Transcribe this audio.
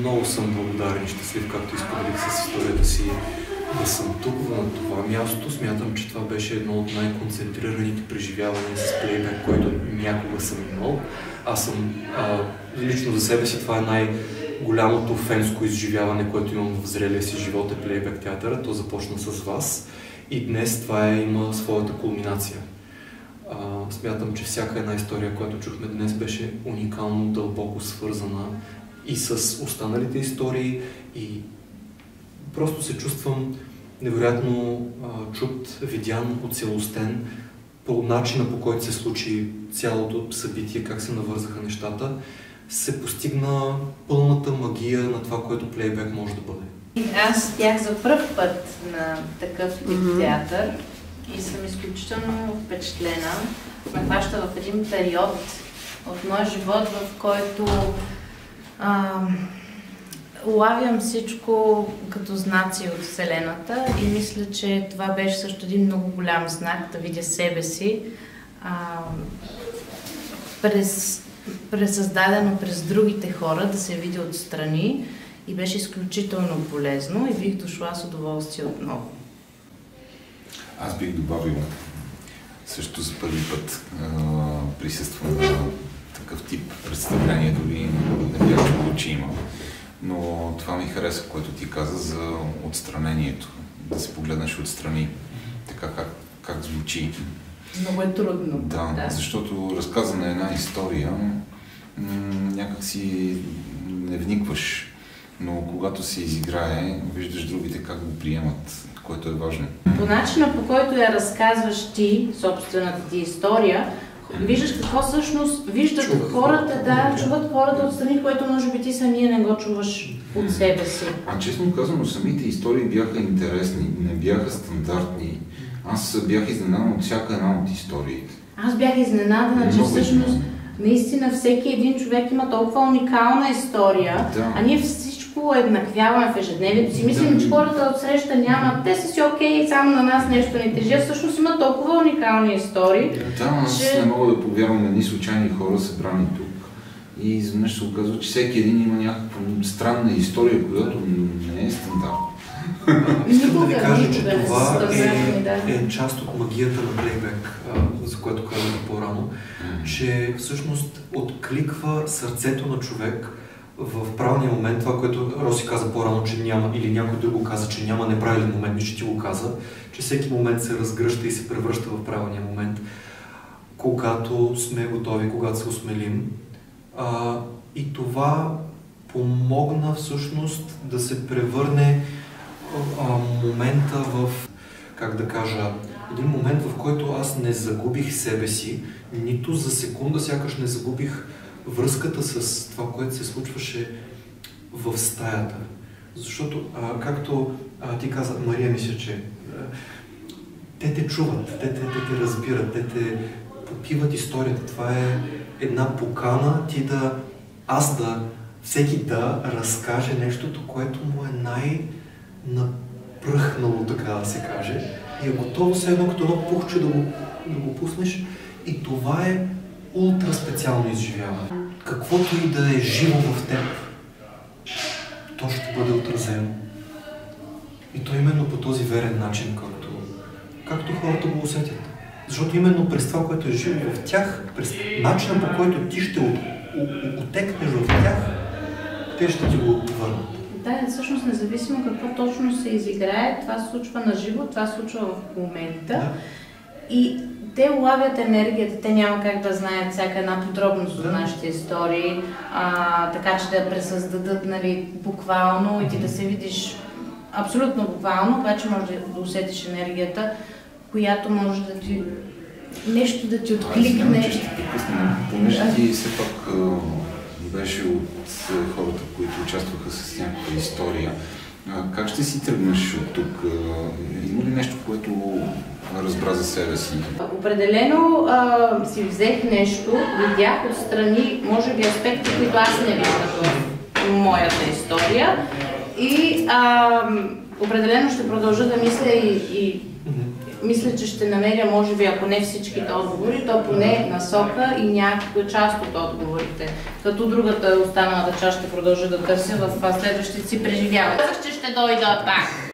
много съм благодарен и щастлив, както изподелих с историята си, да съм тук на това място. Смятам, че това беше едно от най-концентрираните преживявания с плейбек, който някога съм имал. Аз съм, лично за себе си, това е най-голямото фенско изживяване, което имам в зрелия си живот, е плейбек театъра. То започна с вас и днес това има своята кулминация. Смятам, че всяка една история, която чухме днес, беше уникално, дълбоко свързана и с останалите истории, и просто се чувствам невероятно чут, видян, оцелостен по начина, по който се случи цялото събитие, как се навързаха нещата, се постигна пълната магия на това, което плейбек може да бъде. Аз бях за пръв път на такъв тип театър и съм изключително впечатлена. Ме хваща в един период от моя живот, в който улавям всичко като знаци от Вселената и мисля, че това беше също един много голям знак да видя себе си пресъздадено през другите хора, да се видя отстрани, и беше изключително полезно и бих дошла с удоволствие отново. Аз бих добавил също за първи път присъствам на такъв тип представление, дори не бях чувал, че има. Но това ми хареса, което ти каза за отстранението, да се погледнеш отстрани, така как звучи. Много е трудно. Да, защото разказана една история, някак си не вникваш, но когато се изиграе, виждаш другите как го приемат, което е важно. По начина, по който я разказваш ти, собствената ти история, виждаш какво всъщност виждат хората, чуват хората отстрани, което може би ти самия не го чуваш от себе си. Честно казано, самите истории бяха интересни, не бяха стандартни. Аз бях изненадан от всяка една от историите. Аз бях изненадана, че всъщност наистина всеки един човек има толкова уникална история, а ние всичко еднаквяваме в ежедневието си. Мислим, че хората отсреща нямат, те са си окей, само на нас нещо не тежи, всъщност има толкова уникални истории. Аз не мога да повярвам, едни случайни хора събрани тук. И изведнъж се оказва, че всеки един има някаква странна история, която не е стандартна. Искам да ви кажа, че това е част от магията на плейбек, за което казах по-рано, че всъщност откликва сърцето на човек в правилния момент. Това, което Роси каза по-рано, че няма, или някой друг каза, че няма неправилен момент, че ти го каза, че всеки момент се разгръща и се превръща в правилния момент, когато сме готови, когато се осмелим. И това помогна всъщност да се превърне момента в, как да кажа, един момент, в който аз не загубих себе си, нито за секунда сякаш не загубих връзката с това, което се случваше в стаята. Защото, както ти каза, Мария, мисля, че те те чуват, те те разбират, те те попиват историята. Това е една покана ти всеки да разкаже нещото, което му е напръхнало, така да се каже, и е готово все едно като едно пухче да го пуснеш, и това е ултра специално изживяване. Каквото и да е живо в теб, то ще бъде отразено. И то именно по този верен начин, както хората го усетят. Защото именно през това, което е живо в тях, през начина, по който ти ще отекнеш в тях, те ще ти го върнат. Да, всъщност независимо какво точно се изиграе, това се случва на живо, това се случва в момента. И те улавят енергията, те няма как да знаят всяка една подробност от нашите истории, така че да пресъздадат, нали, буквално, и ти да се видиш абсолютно буквално, обаче може да усетиш енергията, която може да ти нещо да ти откликне. Аз ще прекъсна, понеже ти все пак беше от хората, които участваха с някаква история. Как ще си тръгнеш от тук? Има ли нещо, което разбра за себе си? Определено си взех нещо, видях отстрани, може би аспекти, които аз не виждах в моята история, и определено ще продължа да мисля и мисля, че ще намеря, може би, ако не всичките отговори, то поне насока и някаква част от отговорите. Като другата останалата част ще продължа да търся в следващите си преживявания. Казах, че ще дойда пак.